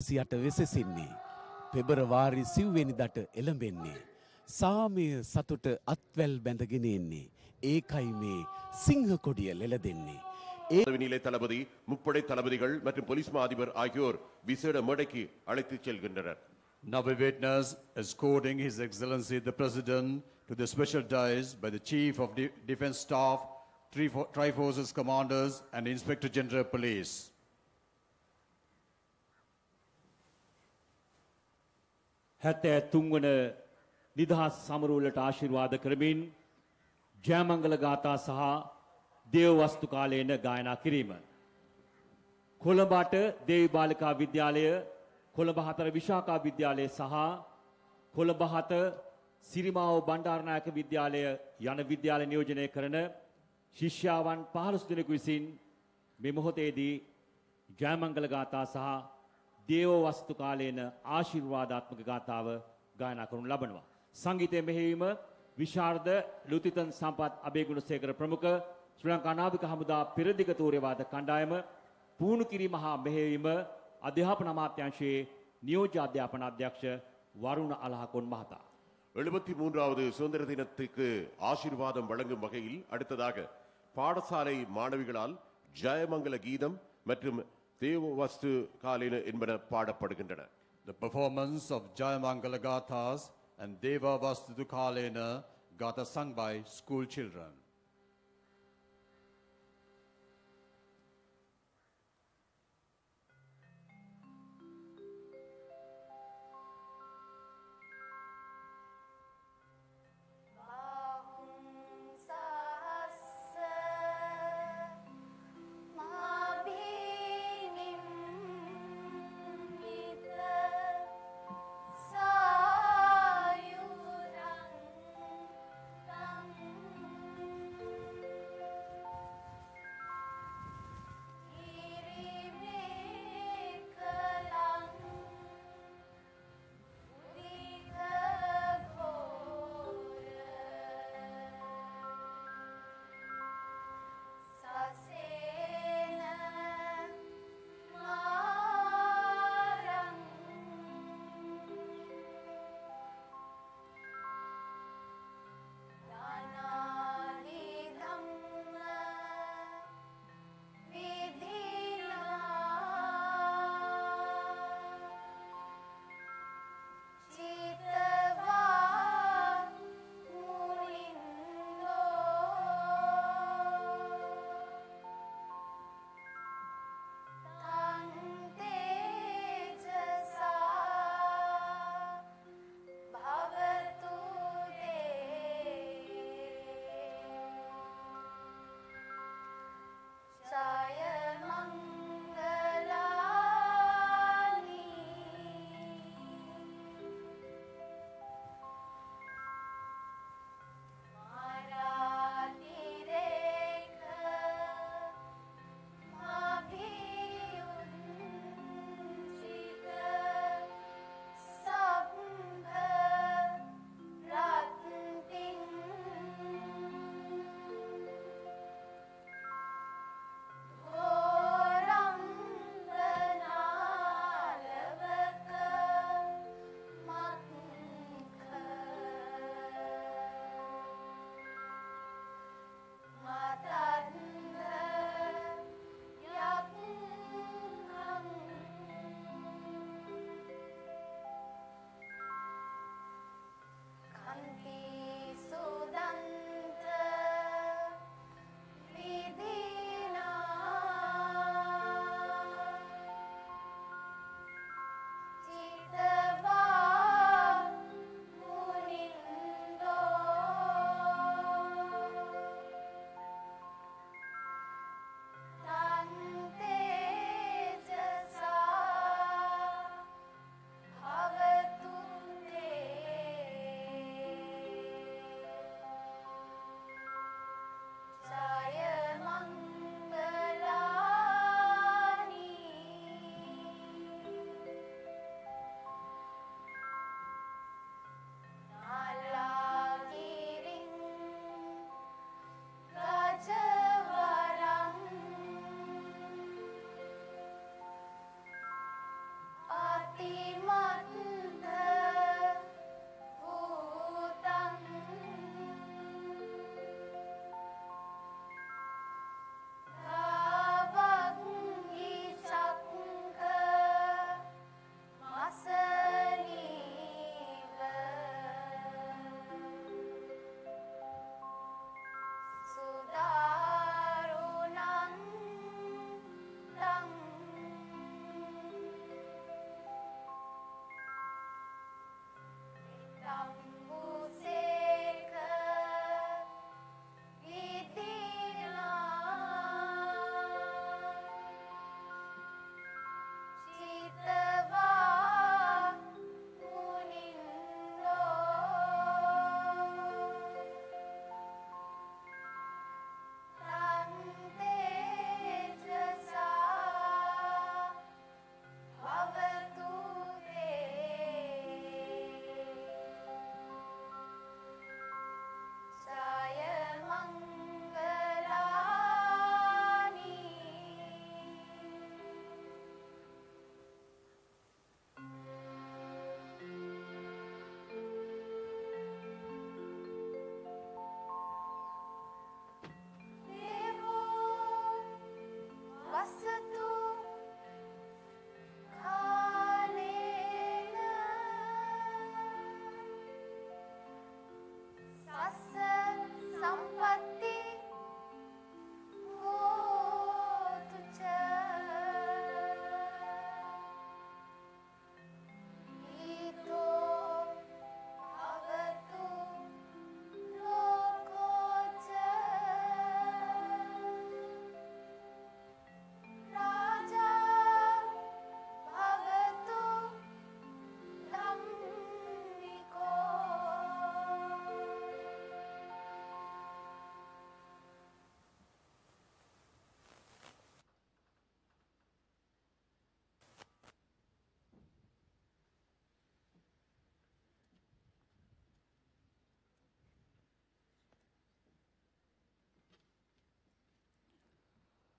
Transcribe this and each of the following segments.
සියට වෙසෙසින්නේ පෙබරවාරි සිව්වෙනිදට එළඹෙන්නේ සාමය සතුට අත්වැල් බැඳගෙන එන්නේ ඒකයි මේ සිංහ කොඩිය ලෙලදෙන්නේ நிலை தளபதி முப்படை தளபதிகள் மற்றும் போலீஸ் மா அதிபர் ஆகியோர் விசேட மேடைக்கு அழைத்துச் செல்கின்றனர். Now we witness escorting His Excellency the President to the special dais by the Chief of Defence Staff, Tri-Forces Commanders and Inspector General Police. හැත්තෑ තුන්වන නිදහස් සමරුවලට ආශිර්වාද කරමින් ජයමංගල ගාථා සහ දේව වස්තු කාලේන ගායනා කිරීම. කොළඹට දේවි බාලිකා විද්‍යාලය, කොළඹ 4 විශාඛා විද්‍යාලය සහ කොළඹ 7 සිරිමාව බණ්ඩාරනායක විද්‍යාලය යන විද්‍යාල නියෝජනය කරන ශිෂ්‍යාවන් 15 දෙනෙකු විසින් මේ මොහොතේදී ජයමංගල ගාථා සහ දේව වස්තු කාලේන ආශිර්වාදාත්මක ගාථාව ගායනා කරනු ලබනවා. සංගීතයේ මෙහෙයීම විශාරද ලුතිතන් සම්පත් අබේගුණසේකර ප්‍රමුඛ ශ්‍රී ලංකා නාවික හමුදා පෙරදිග තූර්යවාද කණ්ඩායම පුහුණු කිරීම හා මෙහෙයීම අධ්‍යාපන අමාත්‍යාංශයේ නියෝජ්‍ය අධ්‍යාපන අධ්‍යක්ෂ වරුණ අලහකොන් මහතා. 73வது சுதந்திர தினத்துக்கு ஆசீர்வாதம் வழங்கும் வகையில் அடுத்ததாக பாடசாலை மாணவிகளால் ஜெயமங்கல கீதம் மற்றும் தேவவஸ்து காலேன என்பன பாடப்படுகின்றன. The performance of Jayamangala Gathas and Deva Vastu Kalena Gatha sung by school children.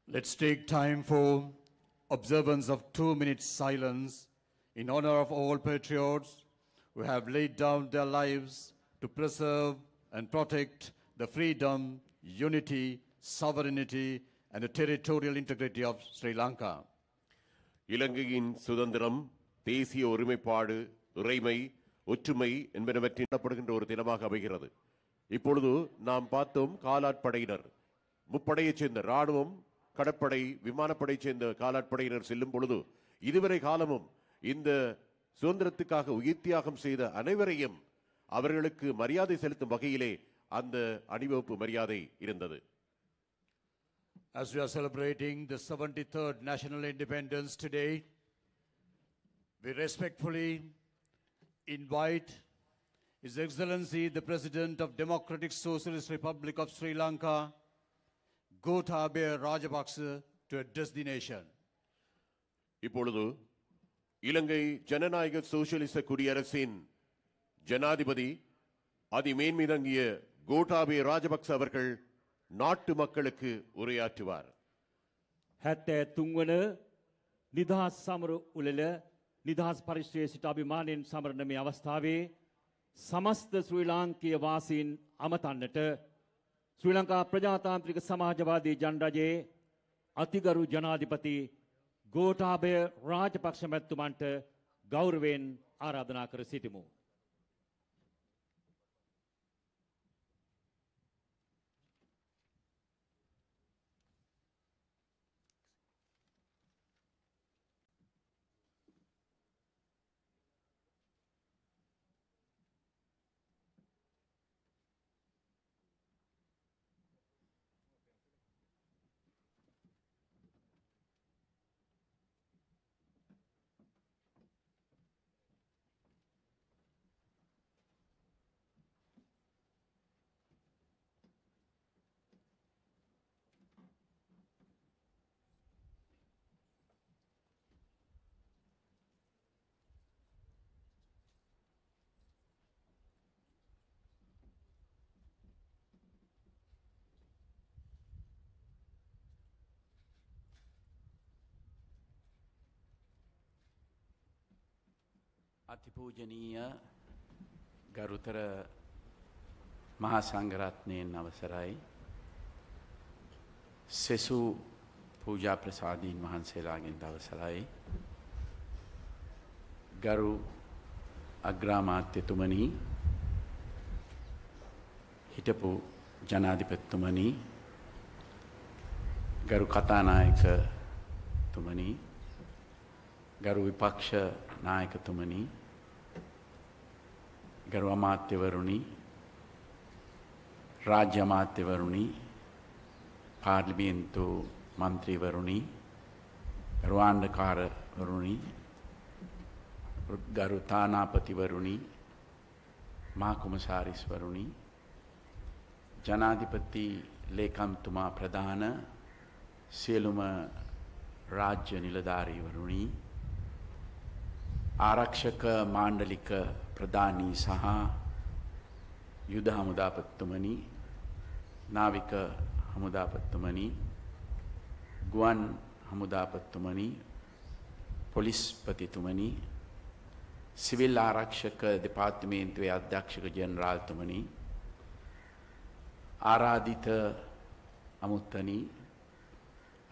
Let's take time for observance of 2 minutes silence in honor of all patriots who have laid down their lives to preserve and protect the freedom, unity, sovereignty, and the territorial integrity of Sri Lanka. இலங்கையின் சுதந்திரம், தேசிய ஒருமைப்பாடு, இறைமை, ஒற்றுமை என்பனவற்றின் ஒரு தினமாக அமைகிறது. இப்பொழுது நாம் பார்த்தோம் காலாட்படையினர், முப்படையைச் சேர்ந்த இராணுவம், கடற்படை, விமானப்படையைச் சேர்ந்த காலாட்படையினர் செல்லும் பொழுது இதுவரை காலமும் இந்த சுதந்திரத்துக்காக உயிர் தியாகம் செய்த அனைவரையும் அவர்களுக்கு மரியாதை செலுத்தும் வகையிலே அந்த அணிவகுப்பு மரியாதை இருந்தது. As we are celebrating the 73rd National Independence today, we respectfully invite His Excellency the President of Democratic Socialist Republic of Sri Lanka, Gotabaya Rajapaksa, to address the nation. இப்பொழுது இலங்கை ஜனநாயக சோசியலிச குடியரசின் ஜனாதிபதி அதிமேன்மிதங்கிய கோட்டாபய ராஜபக்ச அவர்கள் நாட்டு மக்களுக்கு உரையாற்றுவார். 73 වන නිදහස් සමරු උළෙල නිදහස් පරිශ්‍රයේ සිට අභිමානයෙන් සමරන මේ අවස්ථාවේ සමස්ත ශ්‍රී ලාංකීය වාසීන් අමතන්නට ශ්‍රී ලංකා ප්‍රජාතාන්ත්‍රික සමාජවාදී ජනරජයේ අතිගරු ජනාධිපති ගෝඨාභය රාජපක්ෂ මැතිතුමන්ට ගෞරවයෙන් ආරාධනා කර සිටිමු. අතිපූජනීය ගරුතර මහා සංඝරත්නයන් අවසරයි සෙසු පූජා ප්‍රසාදීන් වහන්සේලාගෙන් අවසරයි ගරු අග්‍රාමාත්‍යතුමනි හිටපු ජනාධිපතිතුමනි ගරු කතානායකතුමනි ගරු විපක්ෂ නායකතුමනි ගරු අමාත්‍යවරුනි රාජ්‍ය අමාත්‍යවරුනි පාර්ලිමේන්තු මන්ත්‍රීවරුනි ගරු ආණ්ඩුකාරවරුනි ගරු තානාපතිවරුනි මහා කොමසාරිස්වරුනි ජනාධිපති ලේකම්තුමා ප්‍රධාන සියලුම රාජ්‍ය නිලධාරීවරුනි ආරක්ෂක මාණ්ඩලික ප්‍රධානී සහ යුද හමුදාපතිතුමනි නාවික හමුදාපතිතුමනි ගුවන් හමුදාපතිතුමනි පොලිස්පතිතුමනි සිවිල් ආරක්ෂක දෙපාර්තමේන්තුවේ අධ්‍යක්ෂක ජෙනරාල්තුමනි ආරාධිත අමුත්තනි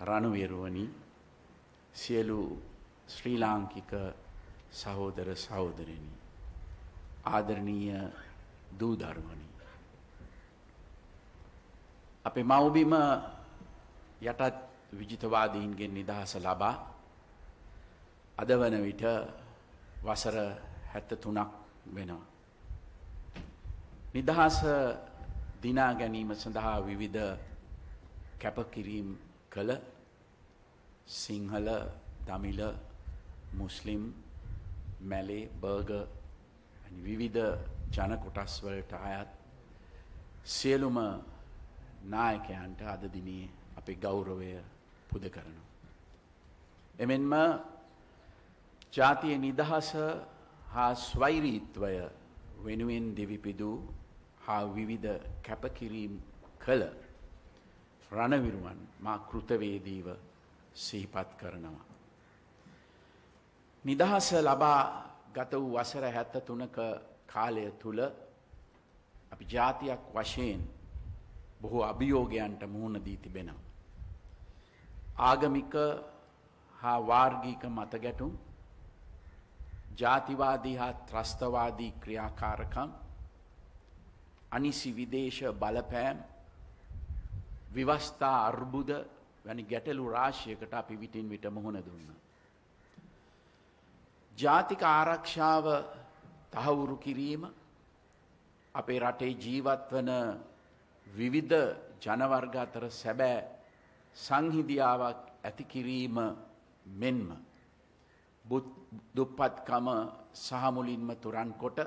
රණවීරුවනි සියලු ශ්‍රී ලාංකික සහෝදර සහෝදරයනි ආදරණීය දූ දරුවනි අපේ මව්බිම යටත් විජිතවාදීන්ගෙන් නිදහස ලබා අද වන විට වසර 73ක් වෙනවා. නිදහස දිනා ගැනීම සඳහා විවිධ කැපකිරීම් කළ සිංහල, දමිළ, මුස්ලිම්, මැලේ, බර්ගර් විවිධ ජන කොටස් වලට අයත් සියලුම නායකයන්ට අද දිනේ අපේ ගෞරවය පුද කරනවා. එමෙන්ම ජාතිය නිදහස හා ස්වෛරීත්වය වෙනුවෙන් දිවිපිදූ හා විවිධ කැපකිරීම් කළ රණවිරුවන් මා කෘතවේදීව සිහිපත් කරනවා. නිදහස ලබා ගත වූ වසර 73ක කාලය තුල අපි ජාතියක් වශයෙන් බොහෝ අභියෝගයන්ට මුහුණ දී තිබෙනවා. ආගමික හා වාර්ගික මතගැටුම්, ජාතිවාදී හා ත්‍රස්තවාදී ක්‍රියාකාරකම්, අනිසි විදේශ බලපෑම්, විවස්ථා අර්බුද වැනි ගැටලු රාශියකට අපි විටින් විට මුහුණ දුන්නා. ජාතික ආරක්ෂාව තහවුරු කිරීම, අපේ රටේ ජීවත් වන විවිධ ජනවර්ග අතර සැබෑ සංහිඳියාවක් ඇති කිරීම මෙන්ම දුප්පත්කම සහ මුලින්ම තුරන් කොට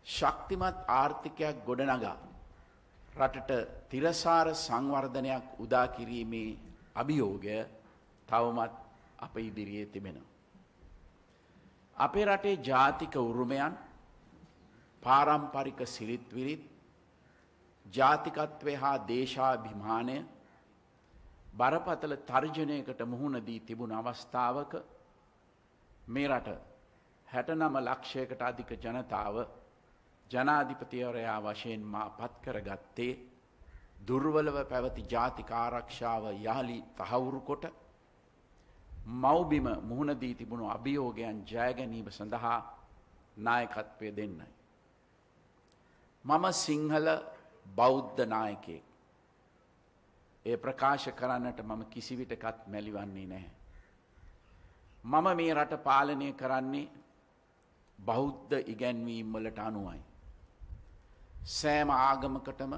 ශක්තිමත් ආර්ථිකයක් ගොඩනගා රටට තිරසාර සංවර්ධනයක් උදා කිරීමේ අභියෝගය තවමත් අප ඉදිරියේ තිබෙනවා. අපේ රටේ ජාතික උරුමයන්, පාරම්පරික සිරිත් විරිත්, ජාතිකත්වය හා දේශාභිමානය බරපතල තර්ජනයකට මුහුණ දී තිබුණ අවස්ථාවක මේ රට 69 ලක්ෂයකට අධික ජනතාව ජනාධිපතිවරයා වශයෙන් මා පත් කරගත්තේ දුර්වලව පැවති ජාතික ආරක්ෂාව යහලි තහවුරු කොට මව්බිම මුහුණ දී තිබුණු අභියෝගයන් ජය ගැනීම සඳහා නායකත්වය දෙන්නයි. මම සිංහල බෞද්ධ නායකයෙක්. ඒ ප්‍රකාශ කරන්නට මම කිසිවිටකත් මැලිවන්නේ නැහැ. මම මේ රට පාලනය කරන්නේ බෞද්ධ ඉගැන්වීම් වලට අනුවයි. සෑම ආගමකටම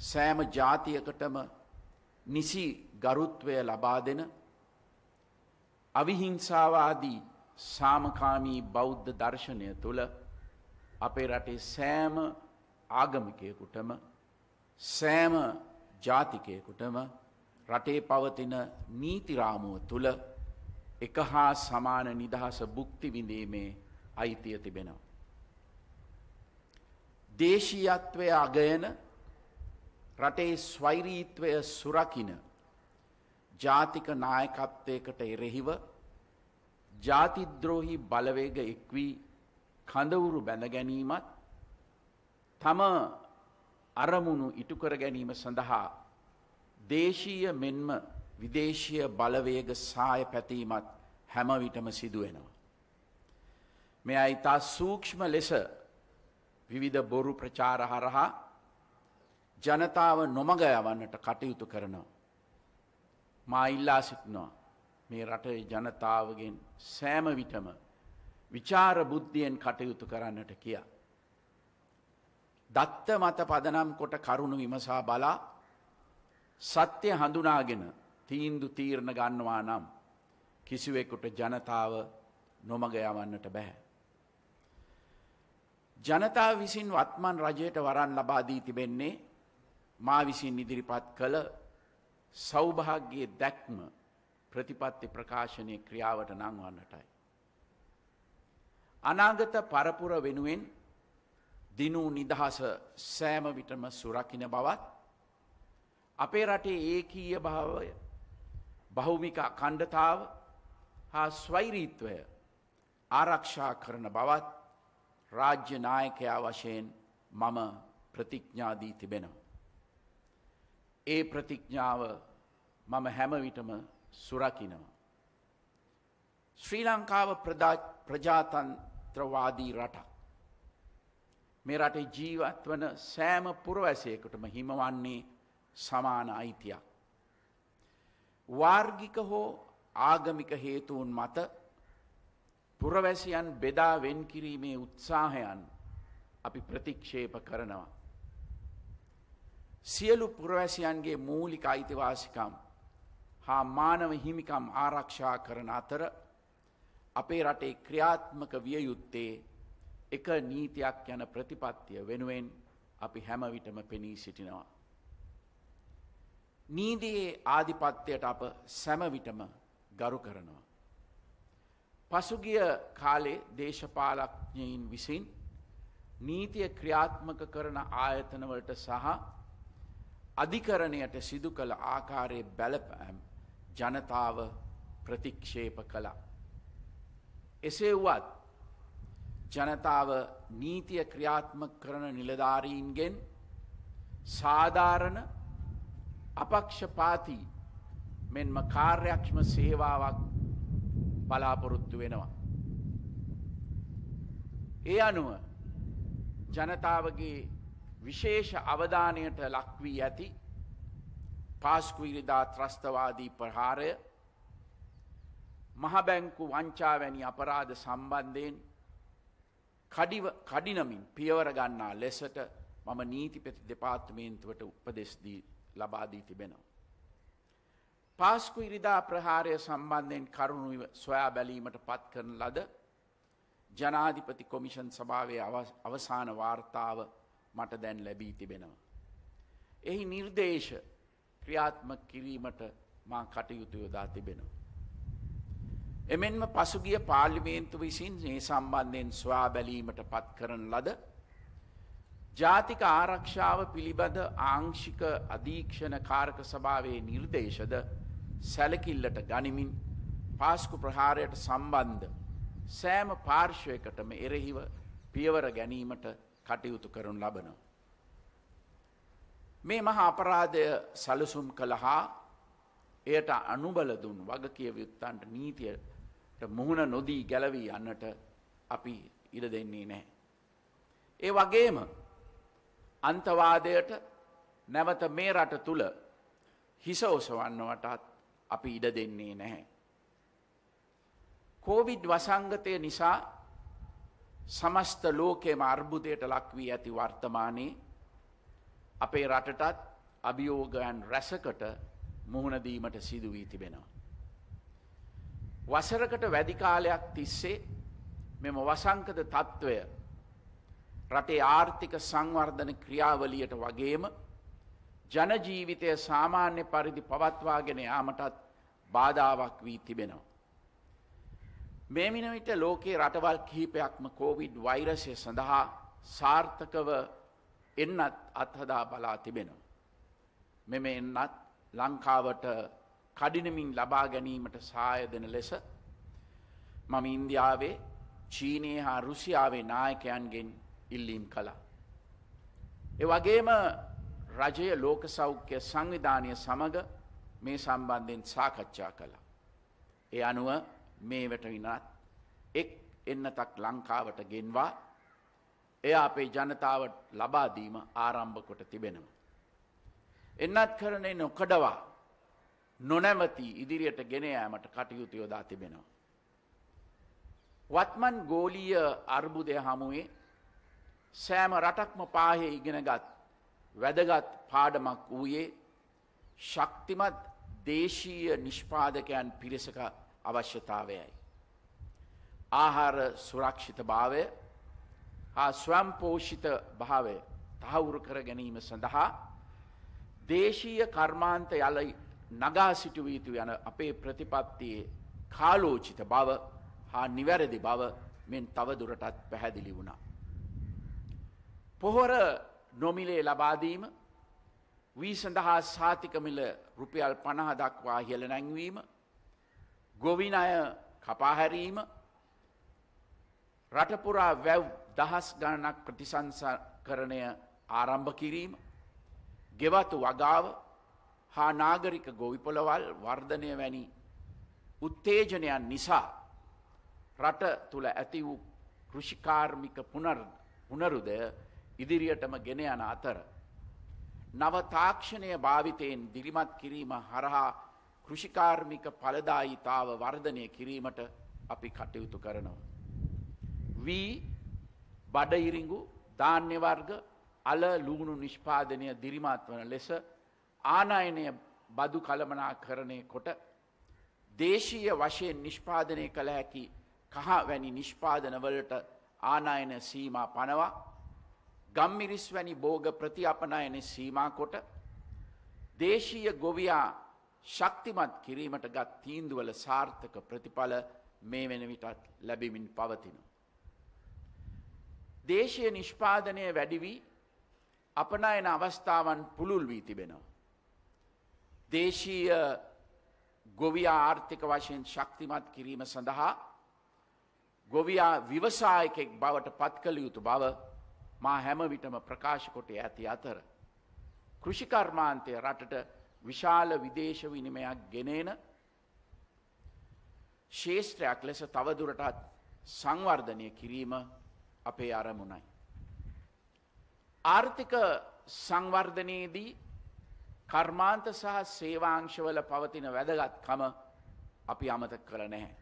සෑම ජාතියකටම නිසි ගරුත්වය ලබා දෙන අවිහිංසාවාදී සාමකාමී බෞද්ධ දර්ශනය තුළ අපේ රටේ සෑම ආගමිකයෙකුටම සෑම ජාතිකයෙකුටම රටේ පවතින නීති රාමුව තුළ එක හා සමාන නිදහස භුක්ති විඳීමේ අයිතිය තිබෙනවා. දේශීයත්වය අගයන, රටේ ස්වෛරීත්වය සුරකින ජාතික නායකත්වයකට එරෙහිව ජාතිද්‍රෝහි බලවේග එක්වී කඳවුරු බැඳ ගැනීමත් තම අරමුණු ඉටු කර ගැනීම සඳහා දේශීය මෙන්ම විදේශීය බලවේග සාය පැතීමත් හැම විටම සිදු වෙනවා. මේ ඉතා සූක්ෂම ලෙස විවිධ බොරු ප්‍රචාර හරහා ජනතාව නොමග යවන්නට කටයුතු කරනවා. මා ඉල්ලා සිටිනවා මේ රටේ ජනතාවගෙන් සෑම විටම විචාර බුද්ධියෙන් කටයුතු කරන්නට කියා. දත්ත මත පදනම් කොට කරුණු විමසා බලා සත්‍ය හඳුනාගෙන තීරණ ගන්නවා නම් කිසිවෙකුට ජනතාව නොමග යවන්නට බෑ. ජනතාව විසින් වත්මන් රජයට වරන් ලබා දී තිබෙන්නේ මා විසින් ඉදිරිපත් කළ සෞභාග්‍යයේ දැක්ම ප්‍රතිපත්ති ප්‍රකාශනයේ ක්‍රියාවට නංවන්නටයි. අනාගත පරපුර වෙනුවෙන් දිනු නිදහස සෑම විටම සුරකින්න බවත්, අපේ රටේ ඒකීය භාවය, බහුමික අඛණ්ඩතාව හා ස්වෛරීත්වය ආරක්ෂා කරන බවත් රාජ්‍ය නායකයා වශයෙන් මම ප්‍රතිඥා දී තිබෙනවා. ඒ ප්‍රතිඥාව මම හැම විටම සුරකිනවා. ශ්‍රී ලංකාව ප්‍රජාතන්ත්‍රවාදී රටක්. මේ රටේ ජීවත් වන සෑම පුරවැසියෙකුටම හිමවන්නේ සමාන අයිතියක්. වාර්ගික හෝ ආගමික හේතුන් මත පුරවැසියන් බෙදා වෙන් කිරීමේ උත්සාහයන් අපි ප්‍රතික්ෂේප කරනවා. සියලු පුරවැසියන්ගේ මූලික අයිතිවාසිකම් හා මානව හිමිකම් ආරක්ෂා කරන අතර අපේ රටේ ක්‍රියාත්මක විය යුත්තේ එක නීතියක් යන ප්‍රතිපත්තිය වෙනුවෙන් අපි හැම විටම පෙනී සිටිනවා. නීතියේ ආධිපත්‍යයට අප සෑම විටම ගරු කරනවා. පසුගිය කාලේ දේශපාලඥයින් විසින් නීතිය ක්‍රියාත්මක කරන ආයතනවලට සහ අධිකරණයට සිදු කළ ආකාරයේ බැලපෑම් ජනතාව ප්‍රතික්ෂේප කළා. එසේ වුවත් ජනතාව නීතිය ක්‍රියාත්මක කරන නිලධාරීන්ගෙන් සාධාරණ අපක්ෂපාතී මෙන්ම කාර්යක්ෂම සේවාවක් බලාපොරොත්තු වෙනවා. ඒ අනුව ජනතාවගේ විශේෂ අවධානයට ලක්වී ඇති පාස්කු ඉරිදා ත්‍රස්තවාදී ප්‍රහාරය මහබැංකු වංචා වැනි අපරාධ සම්බන්ධයෙන් කඩිනමින් පියවර ගන්නා ලෙසට මම නීතිපති දෙපාර්තමේන්තුවට උපදෙස් ලබා දී තිබෙනවා. පාස්කු ඉරිදා ප්‍රහාරය සම්බන්ධයෙන් කරුණු සොයා බැලීමට පත් කරන ලද ජනාධිපති කොමිෂන් සභාවේ අවසාන වාර්තාව මට දැන් ලැබී තිබෙනවා. එහි නිර්දේශ ක්‍රියාත්මක කිරීමට මා කටයුතු යොදා තිබෙනවා. එමෙන්ම පසුගිය පාර්ලිමේන්තුව විසින් මේ සම්බන්ධයෙන් සොයා බැලීමට පත් කරන ලද ජාතික ආරක්ෂාව පිළිබඳ ආංශික අධීක්ෂණ කාරක සභාවේ නිර්දේශද සැලකිල්ලට ගනිමින් පාස්කු ප්‍රහාරයට සම්බන්ධ සෑම පාර්ශ්වයකටම එරෙහිව පියවර ගැනීමට කටයුතු කරනු ලබනවා. මේ මහා අපරාධය සැලසුම් කළහා එයට අනුබල දුන් වගකිය යුත්තන්ට නීතියට මුහුණ නොදී ගැලවී යන්නට අපි ඉඩ දෙන්නේ නැහැ. ඒ වගේම අන්තවාදයට නැවත මේ රට තුල හිස ඔසවන්නවටත් අපි ඉඩ දෙන්නේ නැහැ. කොවිඩ් වසංගතය නිසා සමස්ත ලෝකයේම අර්බුදයට ලක් වී ඇති වර්තමානයේ අපේ රටටත් අභියෝගයන් රැසකට මුහුණ දීමට සිදු වී තිබෙනවා. වසරකට වැඩි කාලයක් තිස්සේ මෙම වසංගත තත්ත්වය රටේ ආර්ථික සංවර්ධන ක්‍රියාවලියට වගේම ජන ජීවිතය සාමාන්‍ය පරිදි පවත්වාගෙන යාමටත් බාධාවක් වී තිබෙනවා. මේ මින විට ලෝකයේ රටවල් කිහිපයක්ම කොවිඩ් වෛරසය සඳහා සාර්ථකව එන්නත් අත්හදා බලා තිබෙනවා. මෙම එන්නත් ලංකාවට කඩිනමින් ලබා ගැනීමට සහාය දෙන ලෙස මම ඉන්දියාවේ චීනයේ හා රුසියාවේ නායකයන්ගෙන් ඉල්ලීම් කළා. ඒ වගේම රජය ලෝක සෞඛ්‍ය සංවිධානය සමග මේ සම්බන්ධයෙන් සාකච්ඡා කළා. ඒ අනුව මේ වෙත විනත් එක් එන්නතක් ලංකාවට ගෙන්වා එය අපේ ජනතාවට ලබා දීම ආරම්භ කොට තිබෙනවා. එන්නත් කරන්නේ නොකඩවා නොනැවති ඉදිරියට ගෙන යාමට කටයුතු යොදා තිබෙනවා. වත්මන් ගෝලීය අර්බුදය හමුවේ සෑම රටක්ම පාහේ ඉගෙනගත් වැදගත් පාඩමක් වූයේ ශක්තිමත් දේශීය නිෂ්පාදකයන් පිරිසක අවශ්‍යතාවයයි. ආහාර සුරක්ෂිත භාවය හා ස්වයංපෝෂිත භාවය තහවුරු කර ගැනීම සඳහා දේශීය කර්මාන්ත යලයි නගා සිටුව යුතු යන අපේ ප්‍රතිපත්තියේ කාලෝචිත බව හා නිවැරදි බව මෙන් තවදුරටත් පැහැදිලි වුණා. පොහොර නොමිලේ ලබා දීම, වී සඳහා සාතික මිල රුපියල් 50 දක්වා ඉහළ නැංවීම, ගොවි ණය කපා හැරීම, රට පුරා වැව් දහස් ගණනක් ප්‍රතිසංස්කරණය ආරම්භ කිරීම, ගෙවතු වගාව හා නාගරික ගොවිපොළවල් වර්ධනය වැනි උත්තේජනයන් නිසා රට තුළ ඇති වූ කෘෂිකාර්මික පුනරුදය ඉදිරියටම ගෙන යන අතර නව තාක්ෂණය භාවිතයෙන් දිරිමත් කිරීම හරහා කෘෂිකාර්මික ඵලදායීතාව වර්ධනය කිරීමට අපි කටයුතු කරනවා. වී, බඩඉරිඟු, ධාන්‍ය වර්ග, අල ලුණු නිෂ්පාදනය දිරිමත් වන ලෙස ආනයනය බදු කළමනාකරණය කොට දේශීය වශයෙන් නිෂ්පාදනය කළ හැකි කහ වැනි නිෂ්පාදනවලට ආනයන සීමා පනවා, ගම්මිරිස් වැනි භෝග ප්‍රතිඅපනයන සීමා කොට දේශීය ගොවියා ශක්තිමත් කිරීමට ගත් තීන්දුවල සාර්ථක ප්‍රතිඵල මේ වෙන විටත් ලැබෙමින් පවතිනවා. දේශීය නිෂ්පාදනය වැඩි වී අපනයන අවස්ථාවන් පුළුල් වී තිබෙනවා. දේශීය ගොවියා ආර්ථික වශයෙන් ශක්තිමත් කිරීම සඳහා ගොවියා විවසායකෙක් බවට පත් කළ යුතු බව මා හැම විටම ප්‍රකාශ කොට ඇති අතර කෘෂිකර්මාන්තය රටට විශාල විදේශ විනිමයක් ගෙනෙන ශේෂ්ත්‍රයක් ලෙස තවදුරටත් සංවර්ධනය කිරීම අපේ අරමුණයි. ආර්ථික සංවර්ධනයේදී කර්මාන්ත සහ සේවාංශවල පවතින වැදගත්කම අපි අමතක කළ නැහැ.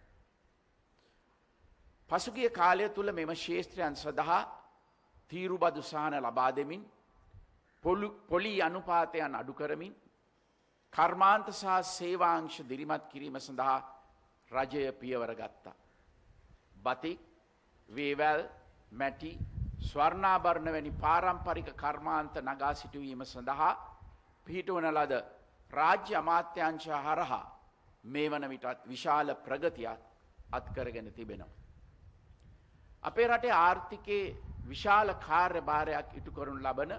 පසුගිය කාලය තුළ මෙම ශේෂ්ත්‍රයන් සඳහා තීරුබදු සහන ලබා දෙමින් පොලි අනුපාතයන් අඩු කරමින් කර්මාන්ත සහ සේවාංශ දිරිමත් කිරීම සඳහා රජය පියවර ගත්තා. බතික්, වේවැල්, මැටි, ස්වර්ණාභරණ වැනි පාරම්පරික කර්මාන්ත නගා සිටුවීම සඳහා පිහිටවන ලද රාජ්‍ය අමාත්‍යාංශ හරහා මේ වන විටත් විශාල ප්‍රගතියක් අත්කරගෙන තිබෙනවා. අපේ රටේ ආර්ථිකයේ විශාල කාර්යභාරයක් ඉටු කරනු ලබන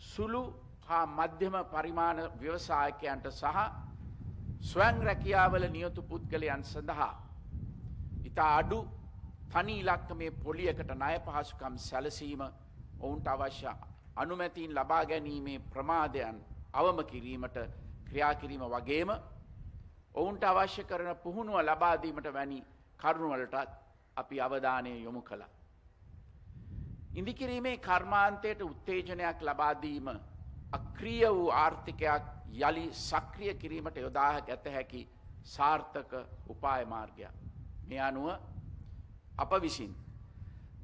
සුළු හා මධ්‍යම පරිමාණ ව්‍යවසායකයන්ට සහ ස්වයං රැකියාවල නියුතු පුද්ගලයන් සඳහා ඉතා අඩු තනි ඉලක්කමේ පොලියකට ණය පහසුකම් සැලසීම ඔවුන්ට අවශ්‍ය අනුමැතීන් ලබා ගැනීමේ ප්‍රමාදයන් අවම කිරීමට ක්‍රියා කිරීම වගේම ඔවුන්ට අවශ්‍ය කරන පුහුණුව ලබා දීමට වැනි කරුණුවලටත් අපි අවධානය යොමු කළා. ඉදිකිරීමේ කර්මාන්තයට උත්තේජනයක් ලබා දීම අක්‍රීය වූ ආර්ථිකයක් යලි සක්‍රිය කිරීමට යොදා ගත හැකි සාර්ථක උපාය මාර්ගයක්. මේ අනුව අප විසින්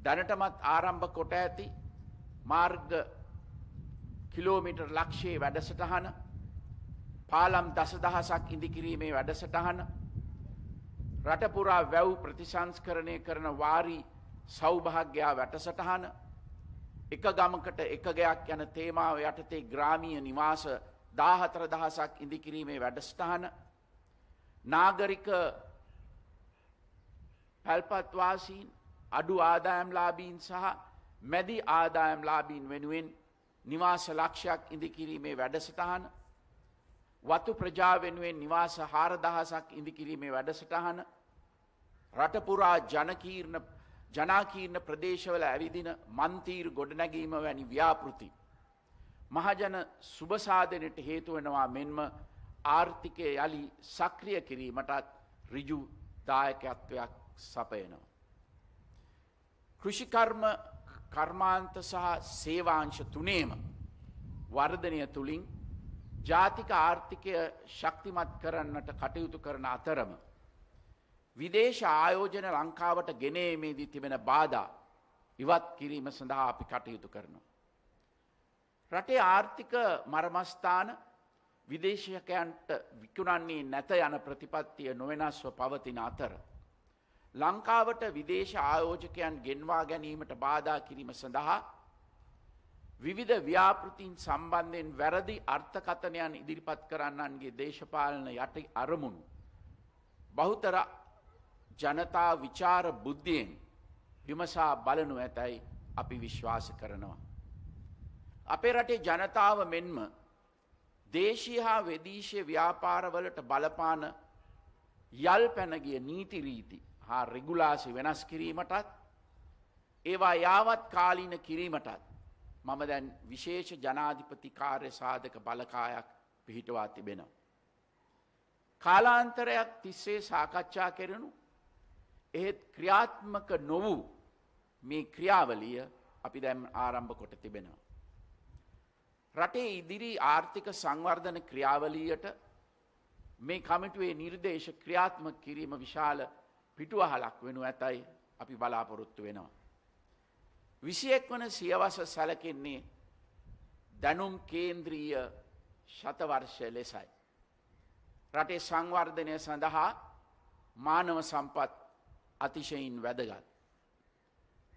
දැනටමත් ආරම්භ කොට ඇති මාර්ග කිලෝමීටර් ලක්ෂයේ වැඩසටහන, පාලම් දසදහසක් ඉදිකිරීමේ වැඩසටහන, රටපුරා වැව් ප්‍රතිසංස්කරණය කරන වාරී සෞභාග්‍යා වැඩසටහන, එක ගමකට එක ගයක් යන තේමාව යටතේ ග්‍රාමීය නිවාස 14000ක් ඉදිකිරීමේ වැඩසටහන, නාගරික පැල්පත්වාසීන්, අඩු ආදායම්ලාභීන් සහ මැදි ආදායම්ලාභීන් වෙනුවෙන් නිවාස ලක්ෂයක් ඉදිකිරීමේ වැඩසටහන, වතු ප්‍රජා වෙනුවෙන් නිවාස 4000ක් ඉදිකිරීමේ වැඩසටහන, රටපුරා ජනාකීර්ණ ප්‍රදේශවල ඇවිදින මන්තීර ගොඩනැගීම වැනි ව්‍යාපෘති මහජන සුබසාධනයට හේතු වෙනවා මෙන්ම ආර්ථිකය යලි සක්‍රිය කිරීමටත් ඍජු දායකත්වයක් සපයනවා. කර්මාන්ත සහ සේවාංශ තුනේම වර්ධනය තුලින් ජාතික ආර්ථිකය ශක්තිමත් කරන්නට කටයුතු කරන අතරම විදේශ ආයෝජන ලංකාවට ගෙනීමේදී තිබෙන බාධා ඉවත් කිරීම සඳහා අපි කටයුතු කරනවා. රටේ ආර්ථික මර්මස්ථාන විදේශිකයන්ට විකුණන්නේ නැත යන ප්‍රතිපත්තිය නොවෙනස්ව පවතින අතර ලංකාවට විදේශ ආයෝජකයන් ගෙන්වා ගැනීමට බාධා කිරීම සඳහා විවිධ ව්‍යාපෘතීන් සම්බන්ධයෙන් වැරදි අර්ථකථනයන් ඉදිරිපත් කරන්නන්ගේ දේශපාලන යටි අරමුණු බහුතර ජනතා විචාර බුද්ධියෙන් විමසා බලනු ඇතැයි අපි විශ්වාස කරනවා. අපේ රටේ ජනතාව මෙන්ම දේශීය හා විදේශීය ව්‍යාපාරවලට බලපාන යල් පැනගිය නීති රීති හා රෙගුලාසි වෙනස් කිරීමටත් ඒවා යාවත් කාලීන කිරීමටත් මම දැන් විශේෂ ජනාධිපති කාර්ය සාධක බලකායක් පිහිටවා තිබෙනවා. කාලාන්තරයක් තිස්සේ සාකච්ඡා කෙරෙනු එහෙත් ක්‍රියාත්මක නොවූ මේ ක්‍රියාවලිය අපි දැන් ආරම්භ කොට තිබෙනවා. රටේ ඉදිරි ආර්ථික සංවර්ධන ක්‍රියාවලියට මේ කමිටුවේ නිර්දේශ ක්‍රියාත්මක කිරීම විශාල පිටුවහලක් වෙනු ඇතයි අපි බලාපොරොත්තු වෙනවා. 21 වන සියවස සැලකෙන්නේ දැනුම් කේන්ද්‍රීය ශතවර්ෂය ලෙසයි. රටේ සංවර්ධනය සඳහා මානව සම්පත් අතිශයින් වැදගත්.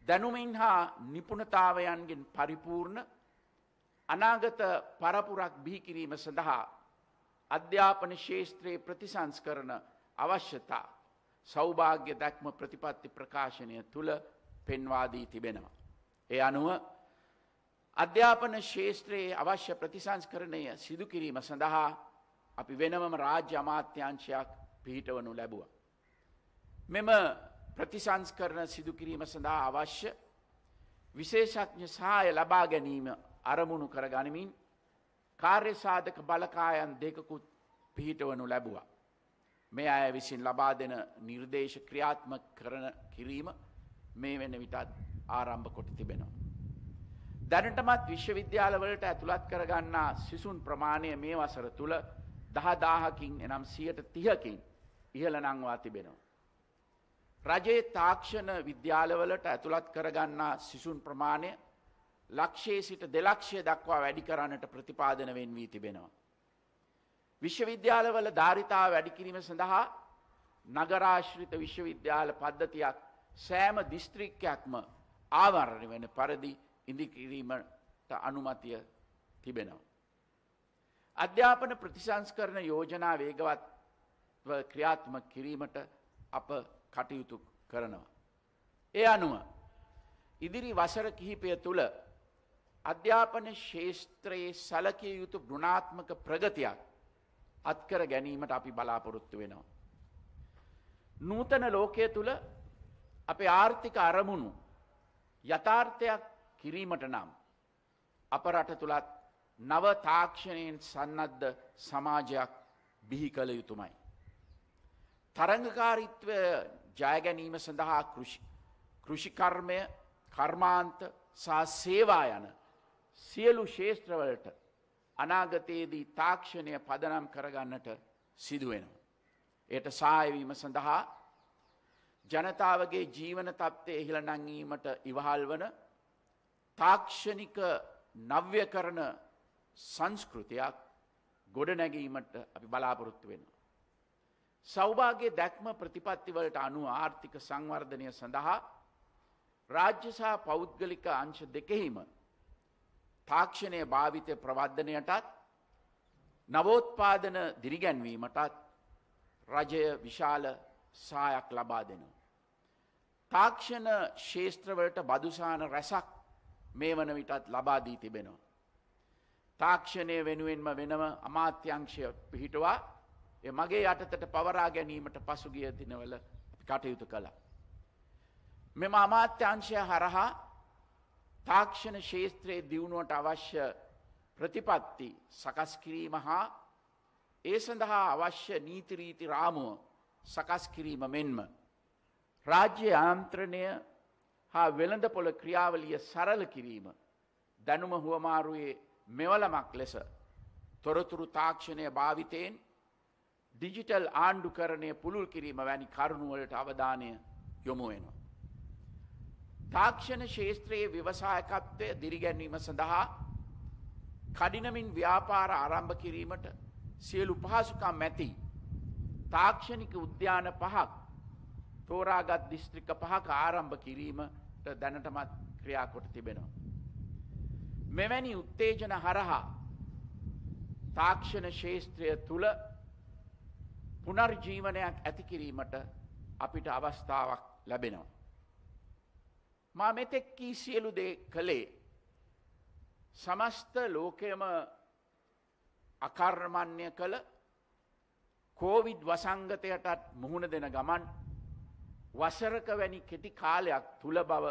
දැනුමින් හා නිපුණතාවයන්ගෙන් පරිපූර්ණ අනාගත පරපුරක් බිහි කිරීම සඳහා අධ්‍යාපන ශාස්ත්‍රයේ ප්‍රතිසංස්කරණ අවශ්‍යතා සෞභාග්‍ය දැක්ම ප්‍රතිපත්ති ප්‍රකාශනය තුල පෙන්වා දී තිබෙනවා. ඒ අනුව අධ්‍යාපන ශේෂ්ත්‍රයේ අවශ්‍ය ප්‍රතිසංස්කරණය සිදු කිරීම සඳහා අපි වෙනමම රාජ්‍ය අමාත්‍යාංශයක් පිහිටවනු ලැබුවා. මෙම ප්‍රතිසංස්කරණ සිදු කිරීම සඳහා අවශ්‍ය විශේෂඥ සහාය ලබා ගැනීම අරමුණු කර ගනිමින් කාර්ය සාධක බලකායන් දෙකකුත් පිහිටවනු ලැබුවා. මේ අය විසින් ලබා දෙන නිර්දේශ ක්‍රියාත්මක කරන කිරීම මේ වෙන විටත් ආරම්භ කොට තිබෙනවා. දැනටමත් විශ්වවිද්‍යාලවලට ඇතුළත් කරගන්නා සිසුන් ප්‍රමාණය මේ වසර තුළ 10,000කින් එනම් 30%කින් ඉහළ නංවා තිබෙනවා. රජයේ තාක්ෂණ විද්‍යාලවලට ඇතුළත් කරගන්නා සිසුන් ප්‍රමාණය ලක්ෂයේ සිට 2 ලක්ෂය දක්වා වැඩි කරන්නට ප්‍රතිපාදන වෙන් වී තිබෙනවා. විශ්වවිද්‍යාලවල ධාරිතාව වැඩි කිරීම සඳහා නගරාශ්‍රිත විශ්වවිද්‍යාල පද්ධතියක් සෑම දිස්ත්‍රික්කයක්ම ආවරණය වෙන පරිදි ඉදිකිරීමට අනුමැතිය තිබෙනවා. අධ්‍යාපන ප්‍රතිසංස්කරණ යෝජනා වේගවත්ව ක්‍රියාත්මක කිරීමට අප කටයුතු කරනවා. ඒ අනුව ඉදිරි වසර කිහිපය තුළ අධ්‍යාපන ශේෂ්ත්‍රයේ සැලකිය යුතු ගුණාත්මක ප්‍රගතියක් අත්කර ගැනීමට අපි බලාපොරොත්තු වෙනවා. නූතන ලෝකයේ තුළ අපේ ආර්ථික අරමුණු යථාර්ථයක් කිරීමට නම් අප රට තුළත් නව තාක්ෂණයෙන් සන්නද්ධ සමාජයක් බිහි කළ යුතුමයි. තරංගකාරීත්වය ජය ගැනීම සඳහා කෘෂිකර්මය, කර්මාන්ත සහ සේවා යන සියලු ශේෂ්ත්‍රවලට අනාගතයේදී තාක්ෂණය පදනම් කරගන්නට සිදු වෙනවා. ඒට සහාය වීම සඳහා ජනතාවගේ ජීවන තත්ත්වය ඉහළ නංවීමට ඉවහල් වන තාක්ෂණික නව්‍යකරණ සංස්කෘතියක් ගොඩනැගීමට අපි බලාපොරොත්තු වෙනවා. සෞභාග්‍ය දැක්ම ප්‍රතිපත්තිවලට අනුව ආර්ථික සංවර්ධනය සඳහා රාජ්‍ය සහ පෞද්ගලික අංශ දෙකෙහිම තාක්ෂණය භාවිතය ප්‍රවර්ධනයටත් නවෝත්පාදන දිරිගැන්වීමටත් රජය විශාල සහායක් ලබා දෙනවා. තාක්ෂණ ශේෂ්ත්‍රවලට බදුසාන රැසක් මේ වන විටත් ලබා දී තිබෙනවා. තාක්ෂණය වෙනුවෙන්ම වෙනම අමාත්‍යංශය පිහිටුවා මගේ යටතට පවරා ගැනීමට පසුගිය දිනවල කටයුතු කළා. මෙම අමාත්‍යංශය හරහා තාක්ෂණ ශේෂ්ත්‍රයේ දියුණුවට අවශ්‍ය ප්‍රතිපත්ති සකස් කිරීම හා ඒ සඳහා අවශ්‍ය නීති රීති රාමුව සකස් කිරීම මෙන්ම රාජ්‍ය යාන්ත්‍රණය හා වෙළඳපොළ ක්‍රියාවලිය සරල කිරීම දැනුම හුවමාරුවේ මෙවලමක් ලෙස තොරතුරු තාක්ෂණය භාවිතයෙන් ඩිජිටල් ආණ්ඩුකරණය පුළුල් කිරීම වැනි කරුණුවලට අවධානය යොමු වෙනවා. තාක්ෂණ ශේෂ්ත්‍රයේ ව්‍යවසායකත්වය දිරිගැන්වීම සඳහා කඩිනමින් ව්‍යාපාර ආරම්භ කිරීමට සියලු පහසුකම් ඇති තාක්ෂණික උද්‍යාන 5ක් තෝරාගත් දිස්ත්‍රික්ක 5ක ආරම්භ කිරීමට දැනටමත් ක්‍රියා කොට තිබෙනවා. මෙවැනි උත්තේජන හරහා තාක්ෂණ ශේෂ්ත්‍රය තුළ පුනර්ජීවනයක් ඇති කිරීමට අපිට අවස්ථාවක් ලැබෙනවා. මා මෙතෙක් කී සියලු දේ කළේ සමස්ත ලෝකයම අකර්මණ්‍ය කළ කෝවිඩ් වසංගතයටත් මුහුණ දෙන ගමන් වසරක වැනි කෙටි කාලයක් තුල බව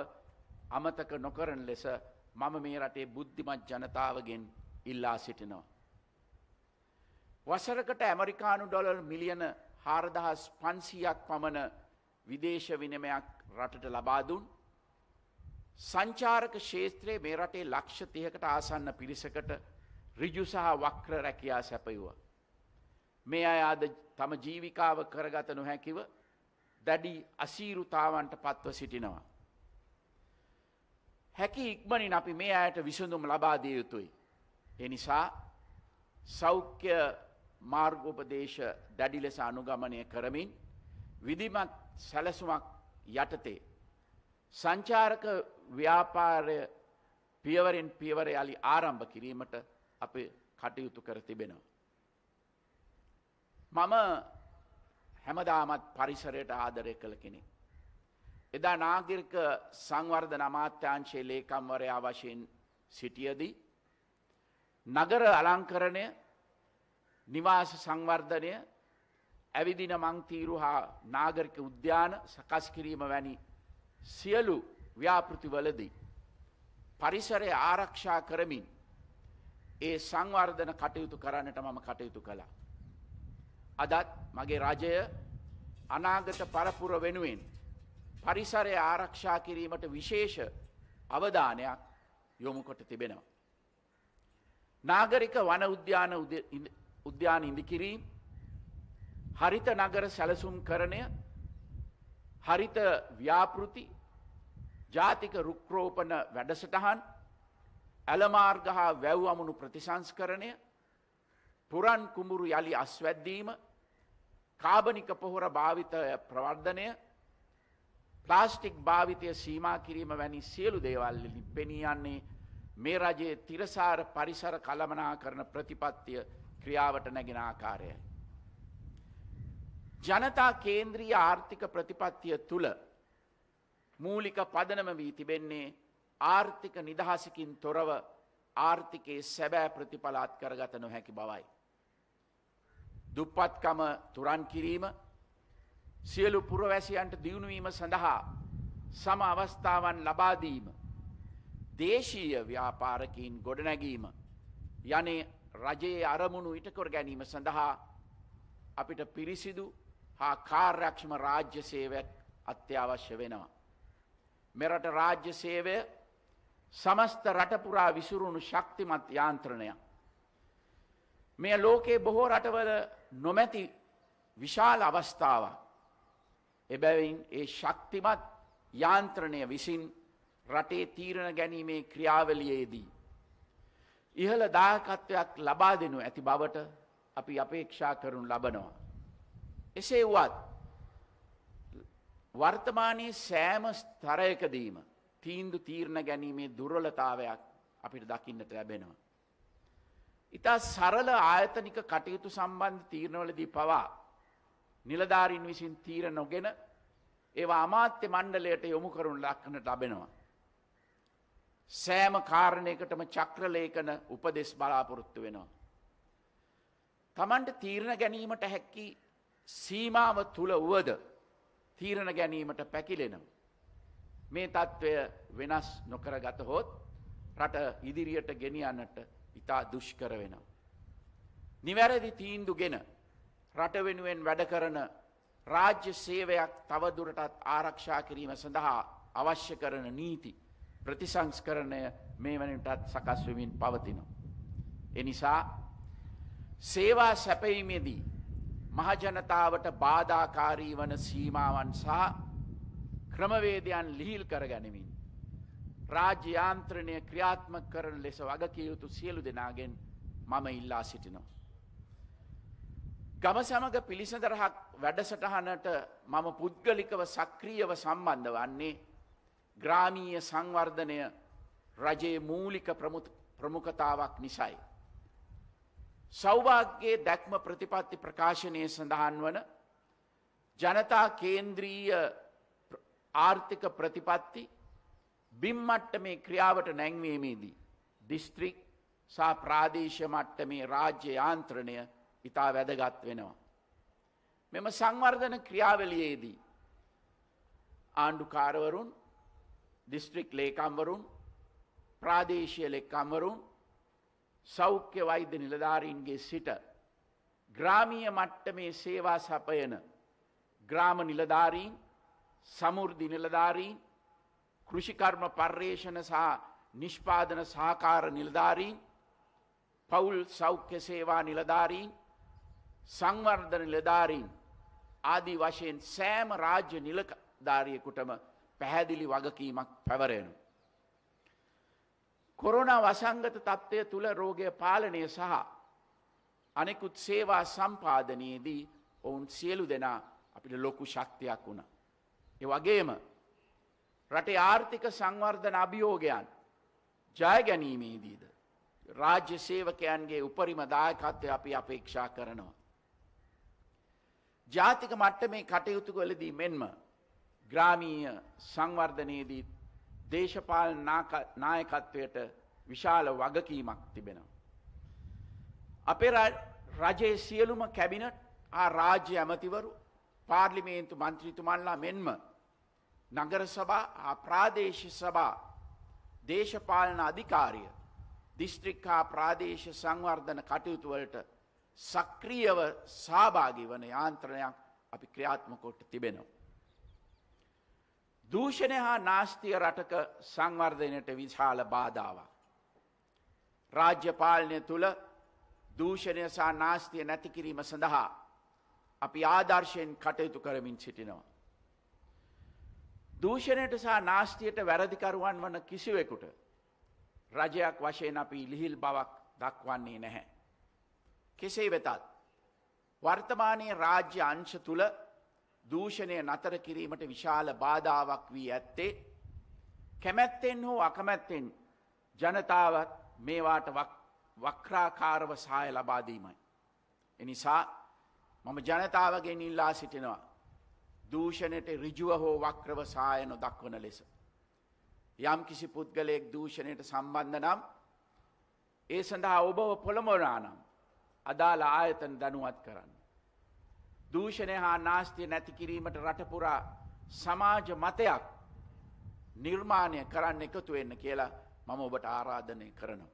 අමතක නොකරන ලෙස මම මේ රටේ බුද්ධිමත් ජනතාවගෙන් ඉල්ලා සිටිනවා. වසරකට ඇමරිකානු ඩොලර් මිලියන 4,500ක් පමණ විදේශ විනිමයක් රටට ලබා දුන් සංචාරක ක්ෂේත්‍රයේ මේ රටේ ලක්ෂ 30කට ආසන්න පිරිසකට ඍජු සහ වක්‍ර රැකියා සැපයුවා. මේ අය අද තම ජීවිකාව කරගත නොහැකිව දැඩි අසීරුතාවන්ට පත්ව සිටිනවා. හැකි ඉක්මනින් අපි මේ අයට විසඳුම් ලබා දිය යුතුයි. ඒ නිසා සෞඛ්‍ය මාර්ගෝපදේශ දැඩි ලෙස අනුගමනය කරමින් විධිමත් සැලසුමක් යටතේ සංචාරක ව්‍යාපාරය පියවරෙන් පියවර යලි ආරම්භ කිරීමට අපි කටයුතු කර තිබෙනවා. මම හැමදාමත් පරිසරයට ආදරය කළ කෙනෙක්. එදා නාගරික සංවර්ධන අමාත්‍යාංශයේ ලේකම්වරයා වශයෙන් සිටියදී නගර අලංකරණය, නිවාස සංවර්ධනය, ඇවිදින මංතීරු හා නාගරික උද්‍යාන සකස් කිරීම වැනි සියලු ව්‍යාපෘතිවලදී පරිසරය ආරක්ෂා කරමින් ඒ සංවර්ධන කටයුතු කරන්නට මම කටයුතු කළා. අදත් මගේ රජය අනාගත පරපුර වෙනුවෙන් පරිසරය ආරක්ෂා කිරීමට විශේෂ අවධානයක් යොමු කොට තිබෙනවා. නාගරික වන උද්‍යාන ඉදිකිරීම, හරිත නගර සැලසුම් කරණය, හරිත ව්‍යාපෘති, ජාතික රුක්රෝපණ වැඩසටහන්, ඇලමාර්ග හා වැව් අමුණු ප්‍රතිසංස්කරණය, පුරන් කුඹුරු යළි අස්වැද්දීම, කාබනික පොහොර භාවිතය ප්‍රවර්ධනය, ප්ලාස්ටික් භාවිතය සීමා කිරීම වැනි සියලු දේවල් පෙනී යන්නේ මේ රජයේ තිරසාර පරිසර කළමනාකරන ප්‍රතිපත්තිය ක්‍රියාවට නැගෙන ආකාරයයි. ජනතා කේන්ද්‍රීය ආර්ථික ප්‍රතිපත්තිය තුල මූලික පදනම වී තිබෙන්නේ ආර්ථික නිදහසකින් තොරව ආර්ථිකයේ සැබෑ ප්‍රතිඵල අත්කරගත නොහැකි බවයි. දුප්පත්කම තුරන් කිරීම, සියලු පුරවැසියන්ට දියුණු වීම සඳහා සම අවස්ථාවන් ලබා දීම, දේශීය ව්‍යාපාරකීන් ගොඩනැගීම යන්නේ රජයේ අරමුණු ඉටකර ගැනීම සඳහා අපිට පිරිසිදු හා කාර්යක්ෂම රාජ්‍ය සේවයක් අත්‍යවශ්‍ය වෙනවා. මෙරට රාජ්‍ය සේවය සමස්ත රට පුරා විසුරුණු ශක්තිමත් යාන්ත්‍රණයක්. මේ ලෝකයේ බොහෝ රටවල නොමැති විශාල අවස්ථාවක්. එබැවින් ඒ ශක්තිමත් යාන්ත්‍රණය විසින් රටේ තීරණ ගැනීමේ ක්‍රියාවලියේදී ඉහළ දායකත්වයක් ලබා දෙනු ඇති බවට අපි අපේක්ෂා කරනු ලබනවා. එසේ වුවත් වර්තමානයේ සෑම ස්තරයකදීම තීරණ ගැනීමේ දුර්වලතාවයක් අපිට දකින්නට ලැබෙනවා. ඉතා සරල ආයතනික කටයුතු සම්බන්ධ තීරණවලදී පවා නිලධාරීන් විසින් තීරණ නොගෙන ඒවා අමාත්‍ය මණ්ඩලයට යොමු කරනු ලක්නට ලැබෙනවා. සෑම කාරණයකටම චක්‍රලේඛන උපදෙස් බලාපොරොත්තු වෙනවා. තමන්ට තීරණ ගැනීමට හැකි සීමාව තුල වුවද තීරණ ගැනීමට පැකිලෙනවා. මේ తත්වය වෙනස් නොකරගතහොත් රට ඉදිරියට ගෙනියන්නට ඉතා දුෂ්කර වෙනවා. නිවැරදි තීන්දුවගෙන රට වෙනුවෙන් වැඩ කරන රාජ්‍ය සේවයක් තවදුරටත් ආරක්ෂා කිරීම සඳහා අවශ්‍ය කරන නීති ප්‍රතිසංස්කරණය මේ වනටත් සකස් වෙමින් පවතිනවා. එනිසා සේවා සැපයීමේදී මහජනතාවට බාධාකාරී වන සීමාවන් සහ ක්‍රමවේදයන් ලිහිල් කර ගැනීමෙන් රාජ්‍ය යාන්ත්‍රණය ක්‍රියාත්මක කරන ලෙස වගකිය යුතු සියලු දෙනාගෙන් මම ඉල්ලා සිටිනවා. ගම සමග පිළිසඳරහක් වැඩසටහනට මම පුද්ගලිකව සක්‍රියව සම්බන්ධ වන්නේ ග්‍රාමීය සංවර්ධනය රජයේ මූලික ප්‍රමුඛතාවක් නිසයි. සෞභාග්‍යයේ දැක්ම ප්‍රතිපත්ති ප්‍රකාශනයේ සඳහන් වන ජනතා කේන්ද්‍රීය ආර්ථික ප්‍රතිපත්ති බිම් මට්ටමේ ක්‍රියාවට නැංවීමේදී දිස්ත්‍රික් සහ ප්‍රාදේශීය මට්ටමේ රාජ්‍ය යාන්ත්‍රණය ඉතා වැදගත් වෙනවා. මෙම සංවර්ධන ක්‍රියාවලියේදී ආණ්ඩුකාරවරුන්, දිස්ත්‍රික් ලේකම්වරුන්, ප්‍රාදේශීය ලේකම්වරුන්, සෞඛ්‍ය වෛද්‍ය නිලධාරීන්ගේ සිට ග්‍රාමීය මට්ටමේ සේවා සපයන ග්‍රාම නිලධාරීන්, සමෘද්ධි නිලධාරීන්, කෘෂිකර්ම පර්යේෂණ සහ නිෂ්පාදන සහකාර නිලධාරීන්, පවුල් සෞඛ්‍ය සේවා නිලධාරීන්, සංවර්ධන නිලධාරීන් ආදී වශයෙන් සෑම රාජ්‍ය නිලධාරියෙකුටම පැහැදිලි වගකීමක් පැවරෙනවා. කොරෝනා වසංගත තත්ත්වය තුල රෝගය පාලනය සහ අනෙකුත් සේවා සම්පාදනයේදී ඔවුන් සියලු දෙනා අපිට ලොකු ශක්තියක් වුණා. ඒ වගේම රටේ ආර්ථික සංවර්ධන අභියෝගයන් ජය ගැනීමේදීද රාජ්‍ය සේවකයන්ගේ උපරිම දායකත්වය අපි අපේක්ෂා කරනවා. ජාතික මට්ටමේ කටයුතු වලදී මෙන්ම ග්‍රාමීය සංවර්ධනයේදී දේශපාලන නායකත්වයට විශාල වගකීමක් තිබෙනවා. අපේ රජයේ සියලුම කැබිනට් රාජ්‍ය ඇමතිවරු පාර්ලිමේන්තු මන්ත්‍රීතුමන්ලා මෙන්ම නගර සභා ප්‍රාදේශීය සභා දේශපාලන අධිකාරිය දිස්ත්‍රික් ප්‍රාදේශීය සංවර්ධන කටයුතු වලට සක්‍රියව සහභාගී වන යාන්ත්‍රණයක් අපි ක්‍රියාත්මක කොට තිබෙනවා. දූෂණය හා නාස්තිය රටක සංවර්ධනයට විශාල බාධාවක්. රාජ්‍ය පාලනය තුළ දූෂණය සහ නාස්තිය නැති කිරීම සඳහා අපි ආදර්ශයෙන් කටයුතු කරමින් සිටිනවා. දූෂණයට සහ නාස්තියට වැරදිකරුවන් වන කිසිවෙකුට රජයක් වශයෙන් අපි ලිහිල් බවක් දක්වන්නේ නැහැ. කෙසේ වෙතත් වර්තමානයේ රාජ්‍ය අංශ තුළ දූෂණය නතර කිරීමට විශාල බාධාවක් වී ඇත්තේ කැමැත්තෙන් හෝ අකමැත්තෙන් ජනතාවත් මේවාට වක්‍රාකාරව සහාය ලබා දීමයි. එනිසා මම ජනතාවගෙන් ඉල්ලා සිටිනවා දූෂණයට ඍජුව හෝ වක්‍රව සහාය නොදක්වන ලෙස. යම් කිසි පුද්ගලයෙක් දූෂණයට සම්බන්ධ නම් ඒ සඳහා ඔබව පොළඹවනා නම් අදාළ ආයතන දැනුවත් කරන්න. දූෂණය හා නාස්තිය නැති කිරීමට රට පුරා සමාජ මතයක් නිර්මාණය කරන්න එකතු වෙන්න කියලා මම ඔබට ආරාධනය කරනවා.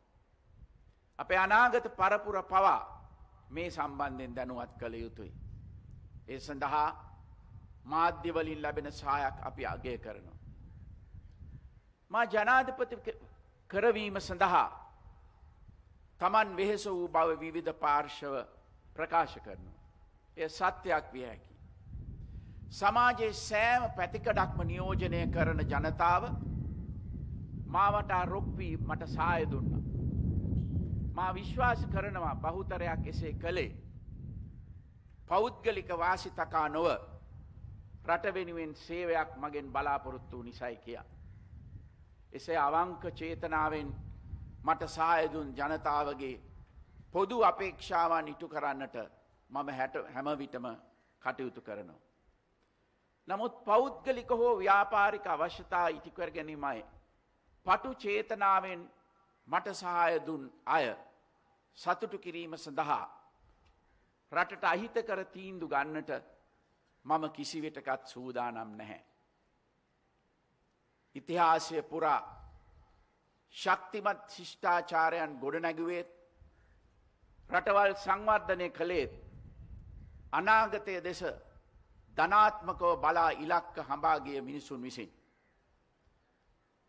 අපේ අනාගත පරපුර පවා මේ සම්බන්ධයෙන් දැනුවත් කළ යුතුයි. ඒ සඳහා මාධ්‍ය වලින් ලැබෙන සහායක් අපි අගය කරනවා. මා ජනාධිපති කරවීම සඳහා තමන් වෙහෙස වූ බව විවිධ පාර්ශව ප්‍රකාශ කරනවා. එය සත්‍යයක් විය හැකියි. සමාජයේ සෑම පැතිකඩක්ම නියෝජනය කරන ජනතාව මාවට රොක් වී මට සහාය දුන්නා. මා විශ්වාස කරනවා බහුතරයක් එසේ කළේ පෞද්ගලික වාසි තකා නොව රට වෙනුවෙන් සේවයක් මගෙන් බලාපොරොත්තු වූ නිසයි කියා. එසේ අවංක චේතනාවෙන් මට සහාය දුන් ජනතාවගේ පොදු අපේක්ෂාවන් ඉටු කරන්නට මම හැම විටම කටයුතු කරනවා. නමුත් පෞද්ගලික හෝ ව්‍යාපාරික අවශ්‍යතා ඉටු කර ගැනීමයි පටු චේතනාවෙන් මට සහාය දුන් අය සතුටු කිරීම සඳහා රටට අහිතකර තීන්දුව ගන්නට මම කිසිවිටකත් සූදානම් නැහැ. ඉතිහාසය පුරා ශක්තිමත් ශිෂ්ටාචාරයන් ගොඩනැගුවේ රටවල් සංවර්ධනය කළේත් අනාගතය දෙස ධනාත්මකව බලා ඉලක්ක හඹා ගිය මිනිසුන් විසින්.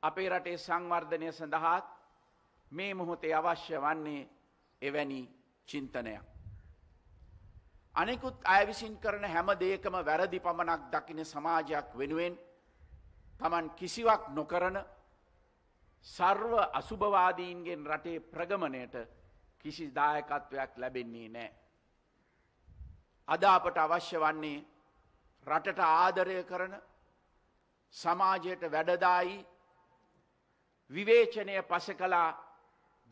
අපේ රටේ සංවර්ධනය සඳහාත් මේ මොහොතේ අවශ්‍ය වන්නේ එවැනි චින්තනයක්. අනෙකුත් අය විසින් කරන හැම දෙයකම වැරදි පමණක් දකින සමාජයක් වෙනුවෙන් තමන් කිසිවක් නොකරන සර්ව අසුභවාදීන්ගෙන් රටේ ප්‍රගමණයට කිසි දායකත්වයක් ලැබෙන්නේ නැහැ. අද අපට අවශ්‍ය වන්නේ රටට ආදරය කරන සමාජයට වැඩදායි විවේචනය පසකලා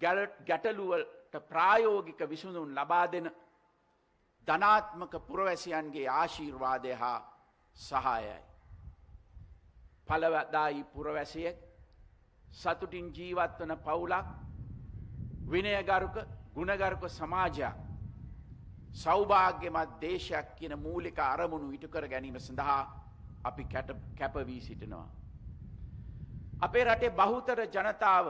ගැටලුවලට ප්‍රායෝගික විසඳුම් ලබා දෙන ධනාත්මක පුරවැසියන්ගේ ආශිර්වාදය හා සහායයි. ඵලදායි පුරවැසියෙක් සතුටින් ජීවත් වන පවුලක් විනයගරුක ගුණගරුක සමාජයක් සෞභාග්‍යමත් දේශයක් කියන මූලික අරමුණු ඉටු කර ගැනීම සඳහා අපි කැප වී සිටිනවා. අපේ රටේ බහුතර ජනතාව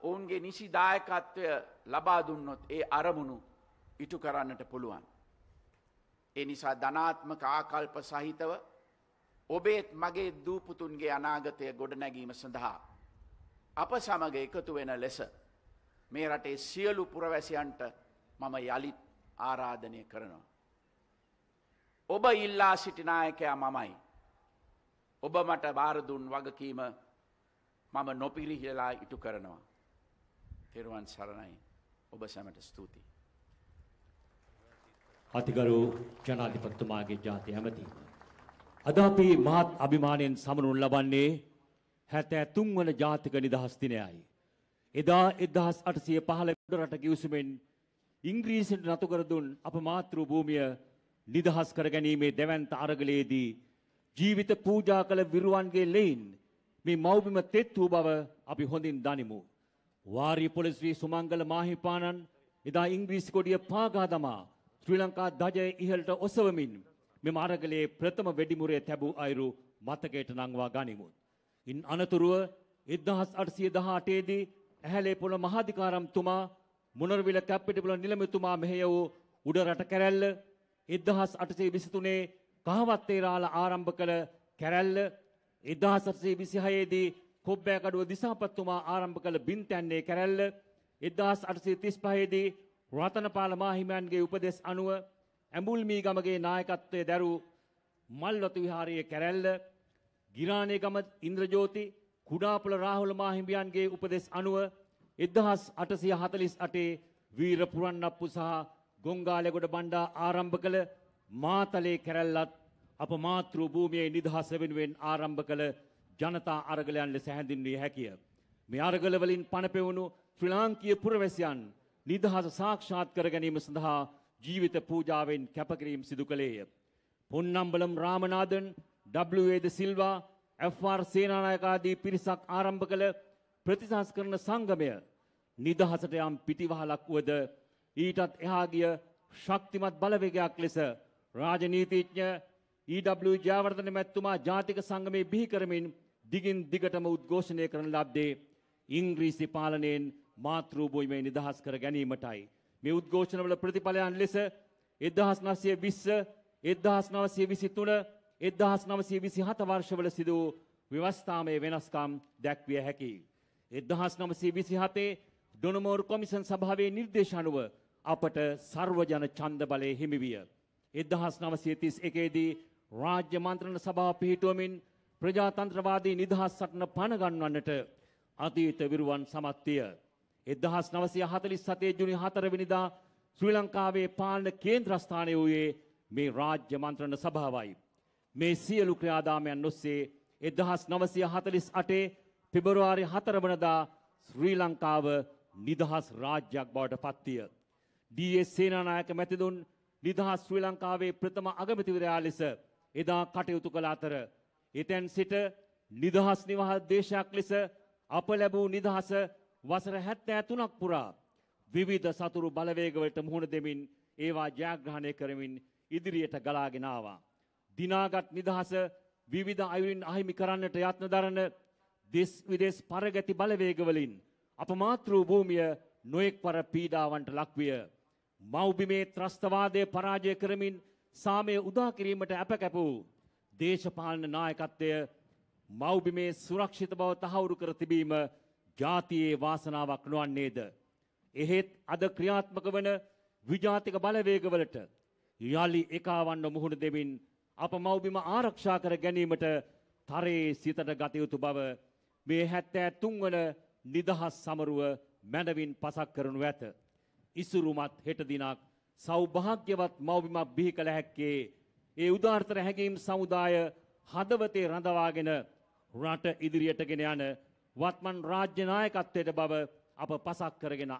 ඔවුන්ගේ නිසි දායකත්වය ලබා දුන්නොත් ඒ අරමුණු ඉටු කරන්නට පුළුවන්. ඒ නිසා ධනාත්මක ආකල්ප සහිතව ඔබේත් මගේ දූපුතුන්ගේ අනාගතය ගොඩනැගීම සඳහා අප සමග එකතු වෙන ලෙස මේ රටේ සියලු පුරවැසියන්ට මම යලිත් ආරාධනය කරනවා. ඔබ ඉල්ලා සිටි නායකයා මමයි. ඔබ මට බාර දුන් වගකීම මම නොපිරිහෙලා ඉටු කරනවා. තෙරුවන් සරණයි. ඔබ සැමට ස්තුතියි. අතිගරු ජනාධිපතිතුමාගේ ජාතිය ඇමති. අද අපි මහත් අභිමානයෙන් සමරුන් ලබන්නේ 73 වන ජාතික නිදහස් දිනයයි. එදා 1815 රට කිවිසුමෙන් ඉංග්‍රීසියට නතු කර දුන් අප මාතෘ භූමිය නිදහස් කර ගැනීමේ දැවැන්ත අරගලයේදී ජීවිත පූජා කළ විරුවන්ගේ ලෙයින් මේ මව්බිම තෙත් වූ බව අපි හොඳින් දනිමු. වාරිය පොළ ශ්‍රී සුමංගල මාහිපාණන් එදා ඉංග්‍රීසි කොඩිය පාගා දමා ශ්‍රී ලංකා ධජය ඉහළට ඔසවමින් මෙම අරගලයේ ප්‍රථම වෙඩිමුරේ තැබූ අයුරු මතකයට නංවා ගනිමු. ඉන් අනතුරුව 1818 දී ඇහැලේ පොළ මහාධිකාරම්තුමා මොනරවිල කැප්පිටිපොළ නිලමේතුමා මෙහෙය වූ උඩරට කැරැල්ල 1823 කහවත්තේරාල ආරම්භ කළ කැරැල්ල 1826 දී කොබ්බෑකඩුව දිසාපත්තුමා ආරම්භ කළ බින්තැන්නේ කැරැල්ල 1835 දී රතනපාල මාහිමියන්ගේ උපදෙස් අනුව ඇඹුල්මී ගමගේ නායකත්වයේ දරූ මල්වතු විහාරයේ කැරැල්ල ගිරානේගම ඉන්ද්‍රජෝති කුඩාපොළ රාහුල මාහිමියන්ගේ උපදෙස් අනුව 1848 වීර පුරන්නප්පු සහ ගොංගාලේගොඩ බණ්ඩා ආරම්භ කළ මාතලේ කැරැල්ලත් අප මාතෘ භූමියේ නිදහස වෙනුවෙන් ආරම්භ කළ ජනතා අරගලයන් ලෙස හැඳින්විය හැකිය. මේ අරගල වලින් පණ පෙවුණු ශ්‍රී ලාංකීය පුරවැසියන් නිදහස සාක්ෂාත් කර ගැනීම සඳහා ජීවිත පූජාවෙන් කැපකිරීම සිදු කළේය. පොන්නම්බලම් රාමනාදන්, W.A. ද සිල්වා, F.R. සේනානායක ආදී පිරිසක් ආරම්භ කළ ප්‍රතිසංස්කරණ සංගමය නිදහසට යම් පිටිවහලක් වුවද ඊටත් එහා ගිය ශක්තිමත් බලවේගයක් ලෙස රාජනීතිඥ E.W. ජයවර්ධන මැතිතුමා ජාතික සංගමයේ බිහි කරමින් දිගින් දිගටම උද්ඝෝෂණය කරන ලද්දේ ඉංග්‍රීසි පාලනයෙන් මාතෘ භූමියේ නිදහස් කර ගැනීමටයි. මේ උද්ඝෝෂණවල ප්‍රතිඵලයන් ලෙස 1920, 1923, 1927 වර්ෂවල සිදු වූ ව්‍යවස්ථාමය වෙනස්කම් දැක්විය හැකියි. 1927 ඩොනමෝර් කොමිෂන් සභාවේ නිර්දේශ අනුව අපට සර්වජන ඡන්ද බලය හිමි විය. 1931 දී රාජ්‍ය මන්ත්‍රණ සභාව පිහිටුවමින් ප්‍රජාතන්ත්‍රවාදී නිදහස් සටන පණ ගන්වන්නට අතීත විරුවන් සමත් විය. 1947 ජුනි 4 වෙනිදා ශ්‍රී ලංකාවේ පාලන කේන්ද්‍රස්ථානය වූයේ මේ රාජ්‍ය මන්ත්‍රණ සභාවයි. මේ සියලු ක්‍රියාදාමයන් ඔස්සේ 1948 පෙබරවාරි 4 වනදා ශ්‍රී ලංකාව නිදහස් රාජ්‍යයක් බවට පත්විය. ඩී.එස්. සේනානායක මැතිතුන් නිදහස් ශ්‍රී ලංකාවේ ප්‍රථම අගමැතිවරයා ලෙස එදා කටයුතු කළ අතර එතෙන් සිට නිදහස් නිවහල් දේශයක් ලෙස අප ලැබූ නිදහස වසර 73ක් පුරා විවිධ සතුරු බලවේගවලට මුහුණ දෙමින් ඒවා ජයග්‍රහණය කරමින් ඉදිරියට ගලාගෙන ආවා. දිනාගත් නිදහස විවිධ අයුරින් අහිමි කරන්නට යත්න දරන දෙස් විදෙස් පරගති බලවේගවලින් අප මාතෘ භූමිය නොඑක්වර පීඩාවන්ට ලක්විය. මව්බිමේ ත්‍රස්තවාදය පරාජය කරමින් සාමය උදා කිරීමට අපකැපූ දේශපාලන නායකත්වය මව්බිමේ සුරක්ෂිත බව තහවුරු කර තිබීම ජාතියේ වාසනාවක් නොවන්නේද? එහෙත් අද ක්‍රියාත්මක වන විජාතික බලවේගවලට යලි එකවන්න මුහුණ දෙමින් අප මව්බිම ආරක්ෂා කර ගැනීමට තරයේ සිතට ගත යුතු බව මේ 73 වන නිදහස් සමරුව මැනවින් පසක් කරනු ඇත. ඉසුරුමත් හෙට දිනක් සෞභාග්‍යවත් මව්බිමක් බිහි කළ හැක්කේ ඒ උදාාරතර හැඟීම් සමුදාය හදවතේ රඳවාගෙන රට ඉදිරියට ගෙන යන වත්මන් රාජ්‍ය නායකත්වයට බව අප පසක් කරගෙන